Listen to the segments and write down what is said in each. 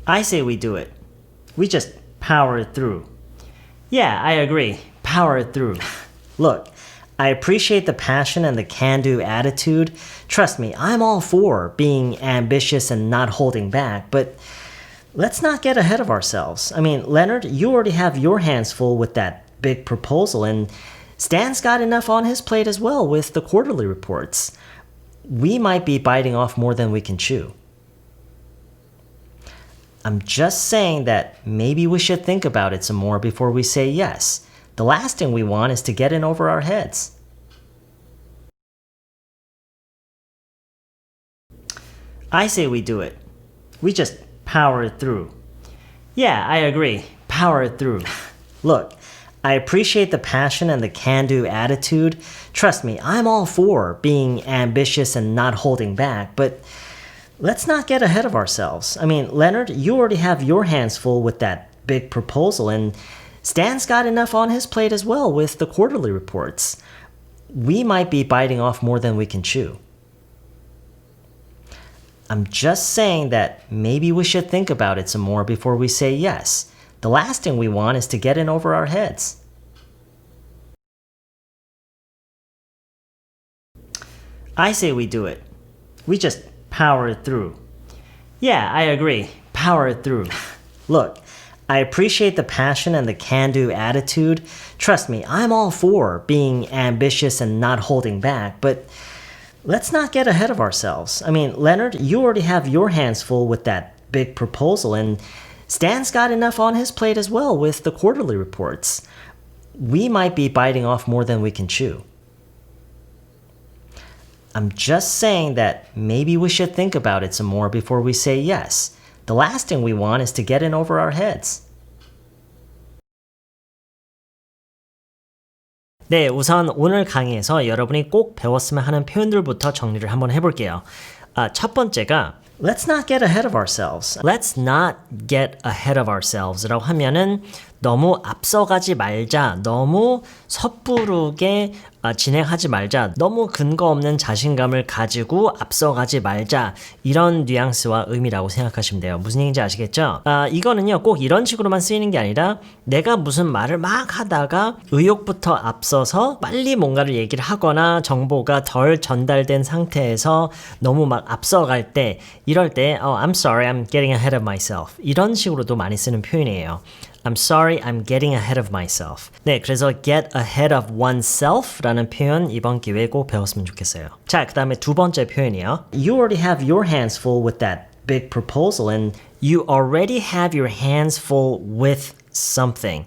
I say we do it. We just power it through. Yeah, I agree. Power it through. Look, I appreciate the passion and the can-do attitude. Trust me, I'm all for being ambitious and not holding back, but let's not get ahead of ourselves. I mean, Leonard, you already have your hands full with that big proposal, and Stan's got enough on his plate as well with the quarterly reports. We might be biting off more than we can chew. I'm just saying that maybe we should think about it some more before we say yes. The last thing we want is to get in over our heads. I say we do it. We just power it through. Yeah, I agree. Power it through. Look, I appreciate the passion and the can-do attitude. Trust me, I'm all for being ambitious and not holding back, but let's not get ahead of ourselves. I mean, Leonard, you already have your hands full with that big proposal, and Stan's got enough on his plate as well with the quarterly reports. We might be biting off more than we can chew. I'm just saying that maybe we should think about it some more before we say yes. The last thing we want is to get in over our heads. I say we do it. We just power it through. Yeah, I agree. Power it through. Look, I appreciate the passion and the can-do attitude. Trust me, I'm all for being ambitious and not holding back, but let's not get ahead of ourselves. I mean, Leonard, you already have your hands full with that big proposal, and Stan's got enough on his plate as well with the quarterly reports. We might be biting off more than we can chew. I'm just saying that maybe we should think about it some more before we say yes. The last thing we want is to get in over our heads. 네, 우선 오늘 강의에서 여러분이 꼭 배웠으면 하는 표현들부터 정리를 한번 해볼게요. 첫 번째가 Let's not get ahead of ourselves. Let's not get ahead of ourselves 라고 하면은 너무 앞서가지 말자, 너무 섣부르게 진행하지 말자, 너무 근거 없는 자신감을 가지고 앞서가지 말자, 이런 뉘앙스와 의미라고 생각하시면 돼요. 무슨 얘기인지 아시겠죠? 이거는요 꼭 이런 식으로만 쓰이는 게 아니라 내가 무슨 말을 막 하다가 의욕부터 앞서서 빨리 뭔가를 얘기를 하거나 정보가 덜 전달된 상태에서 너무 막 앞서갈 때, 이럴 때 I'm sorry, I'm getting ahead of myself, 이런 식으로도 많이 쓰는 표현이에요. I'm sorry, I'm getting ahead of myself. 네, 그래서 get ahead of oneself 라는 표현 이번 기회에 꼭 배웠으면 좋겠어요. 자, 그 다음에 두 번째 표현이요. You already have your hands full with that big proposal, and you already have your hands full with something.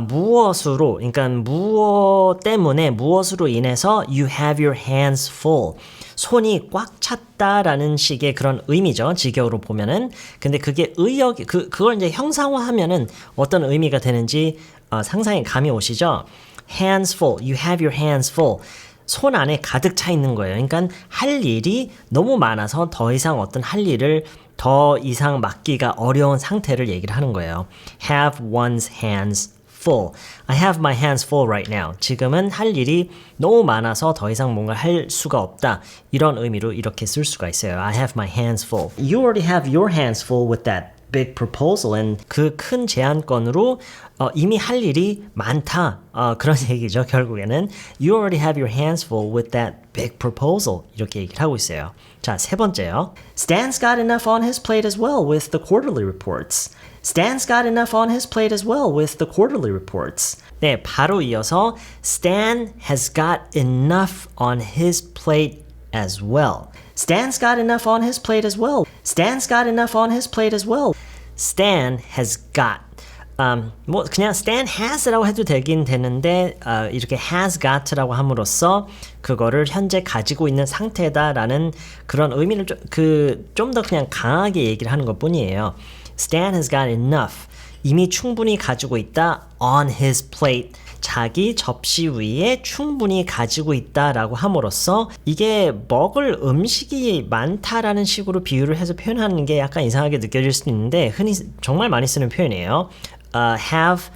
무엇으로, 그러니까 무엇 때문에, 무엇으로 인해서 you have your hands full. 손이 꽉 찼다라는 식의 그런 의미죠. 직역으로 보면은. 근데 그게 그걸 이제 형상화하면은 어떤 의미가 되는지 상상이 감이 오시죠? Hands full. You have your hands full. 손 안에 가득 차 있는 거예요. 그러니까 할 일이 너무 많아서 더 이상 어떤 할 일을 더 이상 맡기가 어려운 상태를 얘기를 하는 거예요. Have one's hands full. I have my hands full right now. 지금은 할 일이 너무 많아서 더 이상 뭔가 할 수가 없다. 이런 의미로 이렇게 쓸 수가 있어요. I have my hands full. You already have your hands full with that big proposal, and 그 큰 제안건으로 이미 할 일이 많다. 그런 얘기죠. 결국에는 You already have your hands full with that big proposal. 이렇게 얘기를 하고 있어요. 자, 세 번째요. Stan's got enough on his plate as well with the quarterly reports. Stan's got enough on his plate as well with the quarterly reports. 네, 바로 이어서 Stan has got enough on his plate as well. Stan's got enough on his plate as well. Stan's got enough on his plate as well. Stan has got. 뭐 그냥 Stan has라고 해도 되긴 되는데 이렇게 has got라고 함으로써 그거를 현재 가지고 있는 상태다라는 그런 의미를 좀 더 그냥 강하게 얘기를 하는 것뿐이에요. Stan has got enough. 이미 충분히 가지고 있다. On his plate. 자기 접시 위에 충분히 가지고 있다라고 함으로써 이게 먹을 음식이 많다라는 식으로 비유를 해서 표현하는 게 약간 이상하게 느껴질 수도 있는데 흔히 정말 많이 쓰는 표현이에요. Have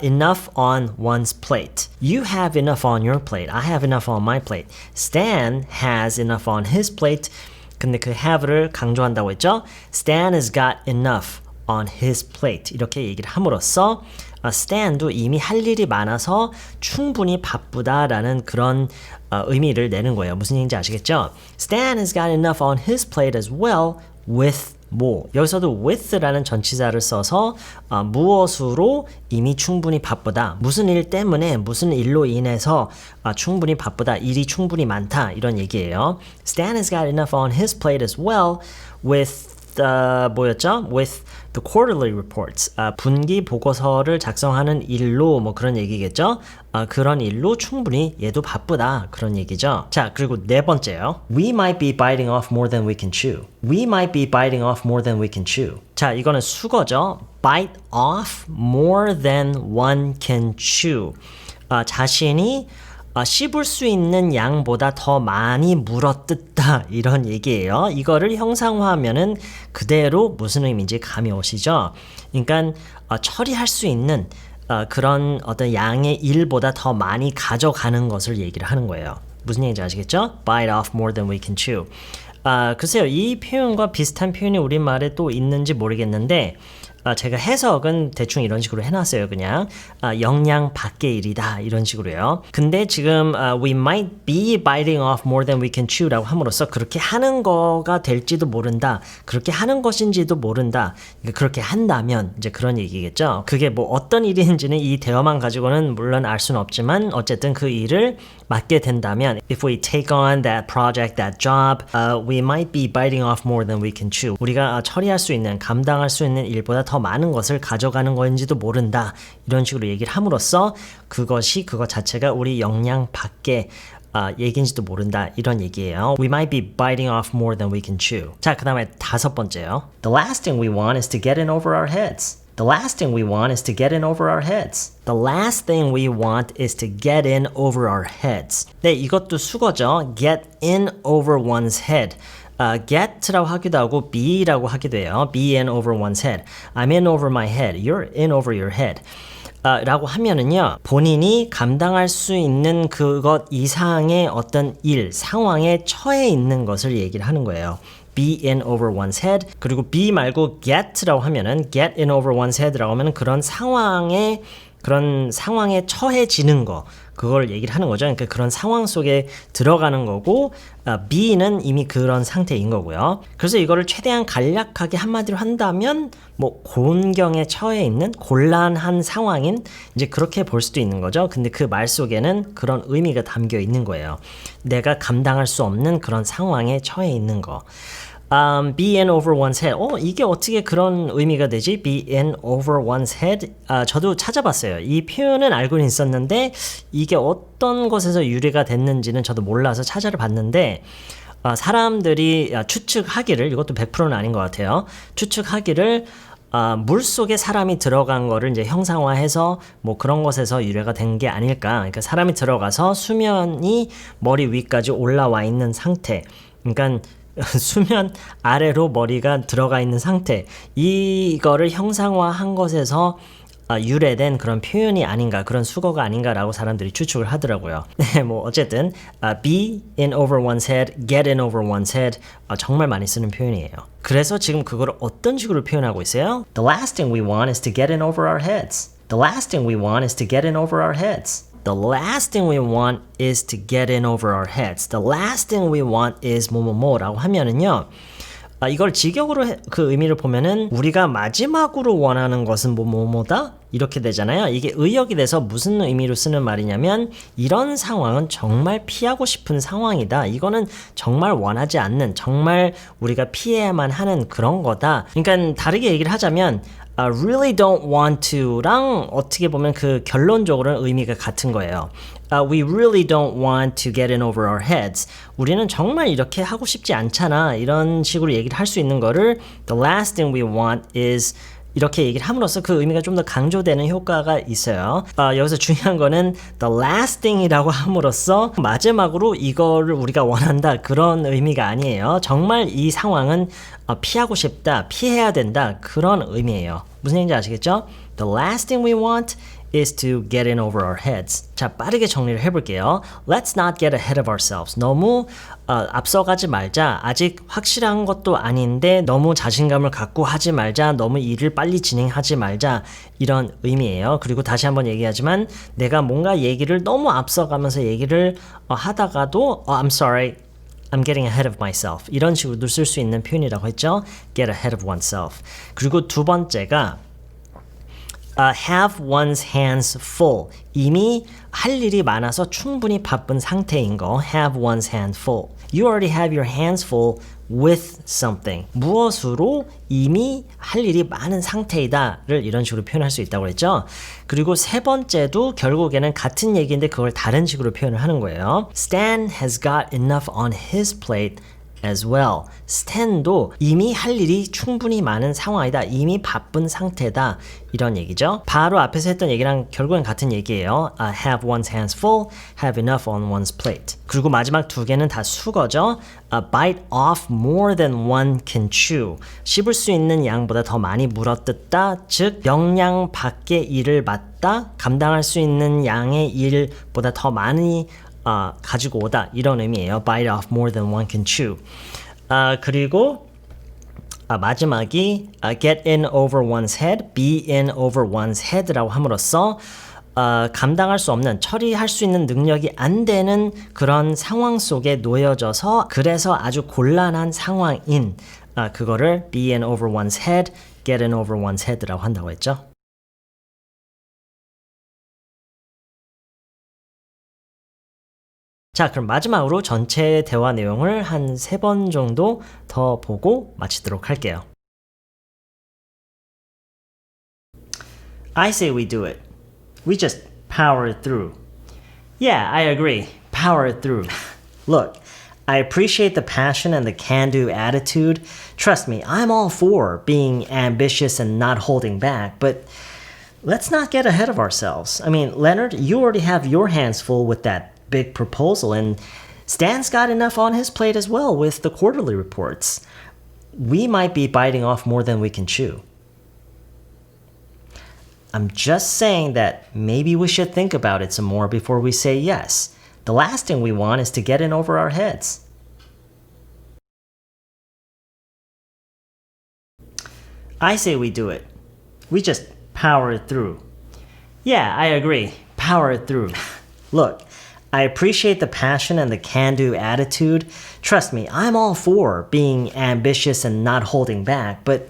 enough on one's plate. You have enough on your plate. I have enough on my plate. Stan has enough on his plate. 근데 그 have를 강조한다고 했죠. Stan has got enough on his plate. 이렇게 얘기를 함으로써 Stan도 이미 할 일이 많아서 충분히 바쁘다라는 그런 의미를 내는 거예요. 무슨 얘기인지 아시겠죠? Stan has got enough on his plate as well with more. 여기서도 with라는 전치사를 써서 무엇으로 이미 충분히 바쁘다. 무슨 일 때문에 무슨 일로 인해서 충분히 바쁘다. 일이 충분히 많다. 이런 얘기예요. Stan has got enough on his plate as well with 뭐였죠? With the quarterly reports. 분기 보고서를 작성하는 일로 뭐 그런 얘기겠죠? 그런 일로 충분히 얘도 바쁘다. 그런 얘기죠. 자, 그리고 네 번째요. We might be biting off more than we can chew. We might be biting off more than we can chew. 자, 이거는 수거죠. Bite off more than one can chew. 자신이 씹을 수 있는 양보다 더 많이 물어뜯다 이런 얘기예요. 이거를 형상화하면은 그대로 무슨 의미인지 감이 오시죠? 그러니까 처리할 수 있는 그런 어떤 양의 일보다 더 많이 가져가는 것을 얘기를 하는 거예요. 무슨 얘기인지 아시겠죠? Bite off more than we can chew. 글쎄요, 이 표현과 비슷한 표현이 우리말에 또 있는지 모르겠는데 제가 해석은 대충 이런 식으로 해놨어요. 그냥 역량 밖의 일이다 이런 식으로요. 근데 지금 we might be biting off more than we can chew라고 함으로써 그렇게 하는 거가 될지도 모른다. 그렇게 하는 것인지도 모른다. 그렇게 한다면 이제 그런 얘기겠죠. 그게 뭐 어떤 일인지는 이 대어만 가지고는 물론 알 수는 없지만 어쨌든 그 일을 맡게 된다면 if we take on that project, that job, we might be biting off more than we can chew. 우리가 처리할 수 있는, 감당할 수 있는 일보다 더 많은 것을 가져가는 건지도 모른다. 이런 식으로 얘기를 함으로써 그것 자체가 우리 역량 밖에 얘기인지도 모른다. 이런 얘기예요. We might be biting off more than we can chew. 자, 그 다음에 다섯 번째요. The last thing we want is to get in over our heads. The last thing we want is to get in over our heads. The last thing we want is to get in over our heads. 네, 이것도 수거죠. Get in over one's head. get라고 하기도 하고 be라고 하기도 해요. be in over one's head. I'm in over my head. You're in over your head. 라고 하면은요, 본인이 감당할 수 있는 그것 이상의 어떤 일, 상황에 처해 있는 것을 얘기를 하는 거예요. be in over one's head. 그리고 be 말고 get라고 하면은 get in over one's head라고 하면은 그런 상황에 처해지는 거, 그걸 얘기를 하는 거죠. 그러니까 그런 상황 속에 들어가는 거고, be는 이미 그런 상태인 거고요. 그래서 이거를 최대한 간략하게 한마디로 한다면, 뭐 곤경에 처해 있는 곤란한 상황인, 이제 그렇게 볼 수도 있는 거죠. 근데 그 말 속에는 그런 의미가 담겨 있는 거예요. 내가 감당할 수 없는 그런 상황에 처해 있는 거. be in over one's head. 이게 어떻게 그런 의미가 되지? be in over one's head. 저도 찾아봤어요. 이 표현은 알고는 있었는데 이게 어떤 것에서 유래가 됐는지는 저도 몰라서 찾아를 봤는데 사람들이 추측하기를, 이것도 100%는 아닌 것 같아요. 추측하기를 물 속에 사람이 들어간 거를 이제 형상화해서 뭐 그런 것에서 유래가 된 게 아닐까. 그러니까 사람이 들어가서 수면이 머리 위까지 올라와 있는 상태. 그러니까 수면 아래로 머리가 들어가 있는 상태, 이거를 형상화한 것에서 유래된 그런 표현이 아닌가, 그런 수거가 아닌가라고 사람들이 추측을 하더라고요. 네, 뭐 어쨌든 be in over one's head, get in over one's head 정말 많이 쓰는 표현이에요. 그래서 지금 그걸 어떤 식으로 표현하고 있어요? The last thing we want is to get in over our heads. The last thing we want is to get in over our heads. The last thing we want is to get in over our heads. The last thing we want is 뭐뭐뭐라고 하면은요, 이걸 직역으로 그 의미를 보면은 우리가 마지막으로 원하는 것은 뭐뭐뭐다 이렇게 되잖아요. 이게 의역이 돼서 무슨 의미로 쓰는 말이냐면 이런 상황은 정말 피하고 싶은 상황이다. 이거는 정말 원하지 않는, 정말 우리가 피해야만 하는 그런 거다. 그러니까 다르게 얘기를 하자면 really don't want to랑 어떻게 보면 그 결론적으로는 의미가 같은 거예요. We really don't want to get in over our heads. 우리는 정말 이렇게 하고 싶지 않잖아. 이런 식으로 얘기를 할 수 있는 거를 the last thing we want is 이렇게 얘기를 함으로써 그 의미가 좀 더 강조되는 효과가 있어요. 여기서 중요한 거는 the last thing이라고 함으로써 마지막으로 이거를 우리가 원한다 그런 의미가 아니에요. 정말 이 상황은 피하고 싶다, 피해야 된다 그런 의미예요. 무슨 얘기인지 아시겠죠? The last thing we want is to get in over our heads. 자, 빠르게 정리를 해볼게요. Let's not get ahead of ourselves. 너무 앞서가지 말자. 아직 확실한 것도 아닌데 너무 자신감을 갖고 하지 말자. 너무 일을 빨리 진행하지 말자. 이런 의미예요. 그리고 다시 한번 얘기하지만 내가 뭔가 얘기를 너무 앞서가면서 얘기를 하다가도 I'm sorry. I'm getting ahead of myself. 이런 식으로도 쓸 수 있는 표현이라고 했죠. Get ahead of oneself. 그리고 두 번째가 have one's hands full. 이미 할 일이 많아서 충분히 바쁜 상태인 거. Have one's hands full. You already have your hands full with something. 무엇으로 이미 할 일이 많은 상태이다를 이런 식으로 표현할 수 있다고 그랬죠. 그리고 세 번째도 결국에는 같은 얘기인데 그걸 다른 식으로 표현을 하는 거예요. Stan has got enough on his plate as well. 스탠도 이미 할 일이 충분히 많은 상황이다. 이미 바쁜 상태다. 이런 얘기죠. 바로 앞에서 했던 얘기랑 결국엔 같은 얘기예요. Have one's hands full, have enough on one's plate. 그리고 마지막 두 개는 다 수거죠. Bite off more than one can chew. 씹을 수 있는 양보다 더 많이 물어뜯다. 즉 역량 밖의 일을 맡다. 감당할 수 있는 양의 일보다 더 많이 가지고 오다 이런 의미예요. Bite off more than one can chew. 그리고 마지막이 get in over one's head, be in over one's head라고 함으로써 감당할 수 없는, 처리할 수 있는 능력이 안 되는 그런 상황 속에 놓여져서 그래서 아주 곤란한 상황인 그거를 be in over one's head, get in over one's head라고 한다고 했죠. 자, 그럼 마지막으로 전체 대화 내용을 한 3번 정도 더 보고 마치도록 할게요. I say we do it. We just power it through. Yeah, I agree. Power it through. Look, I appreciate the passion and the can-do attitude. Trust me, I'm all for being ambitious and not holding back, but let's not get ahead of ourselves. I mean, Leonard, you already have your hands full with that big proposal, and Stan's got enough on his plate as well with the quarterly reports. We might be biting off more than we can chew. I'm just saying that maybe we should think about it some more before we say yes. The last thing we want is to get in over our heads. I say we do it. We just power it through. Yeah, I agree. Power it through. Look, I appreciate the passion and the can-do attitude. Trust me, I'm all for being ambitious and not holding back, but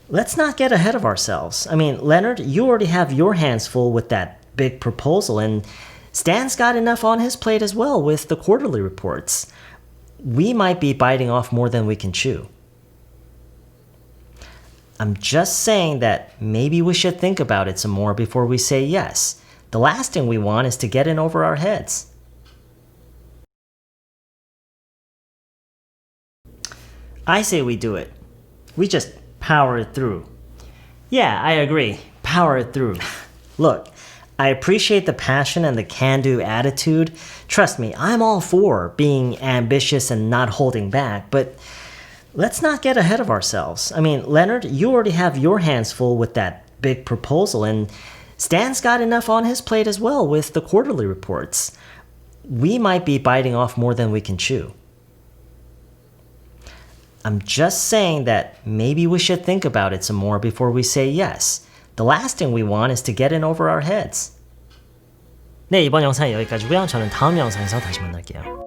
let's not get ahead of ourselves. I mean, Leonard, you already have your hands full with that big proposal, and Stan's got enough on his plate as well with the quarterly reports. We might be biting off more than we can chew. I'm just saying that maybe we should think about it some more before we say yes. The last thing we want is to get in over our heads. I say we do it. We just power it through. Yeah, I agree. Power it through. Look, I appreciate the passion and the can-do attitude. Trust me, I'm all for being ambitious and not holding back, but let's not get ahead of ourselves. I mean, Leonard, you already have your hands full with that big proposal, and Stan's got enough on his plate as well with the quarterly reports. We might be biting off more than we can chew. I'm just saying that maybe we should think about it some more before we say yes. The last thing we want is to get in over our heads. 네, 이번 영상은 여기까지고요. 저는 다음 영상에서 다시 만날게요.